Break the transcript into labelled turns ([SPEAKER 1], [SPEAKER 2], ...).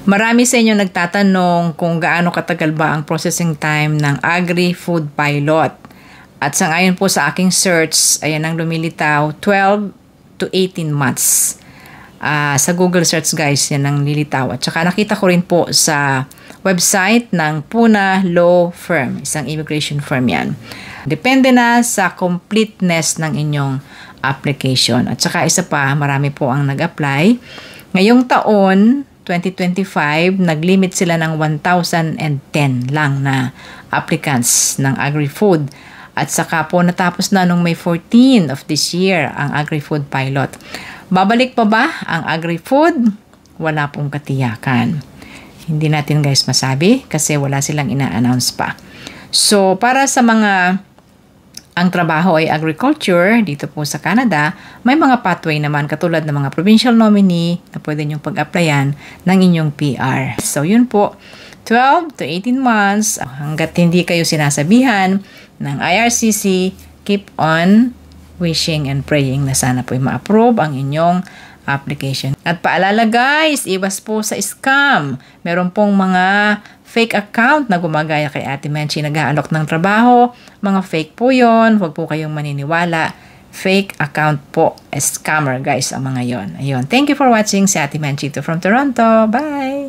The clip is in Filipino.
[SPEAKER 1] Marami sa inyo nagtatanong kung gaano katagal ba ang processing time ng Agri-Food Pilot. At sa ngayon po sa aking search, ayan ang lumilitaw, 12 to 18 months. Sa Google search guys, yan ang lilitaw. At saka nakita ko rin po sa website ng Puna Law Firm, isang immigration firm yan. Depende na sa completeness ng inyong application. At saka isa pa, marami po ang nag-apply. Ngayong taon, 2025, nag-limit sila ng 1,010 lang na applicants ng Agri-Food. At saka po natapos na nung May 14 of this year ang Agri-Food Pilot. Babalik pa ba ang Agri-Food? Wala pong katiyakan. Hindi natin guys masabi kasi wala silang ina-announce pa. So para sa mga ang trabaho ay agriculture dito po sa Canada, may mga pathway naman katulad ng mga provincial nominee na pwede nyong pag-applyan ng inyong PR. So yun po, 12 to 18 months, hanggat hindi kayo sinasabihan ng IRCC, keep on wishing and praying na sana po ma-approve ang inyong application. At paalala guys, iwas po sa scam. Meron pong mga fake account na gumagaya kay Ate Menchi, nag-aalok ng trabaho. Mga fake po yon, huwag po kayong maniniwala. Fake account po, scammer guys ang mga yon. Ayun. Thank you for watching. Si Ate Menchi from Toronto. Bye!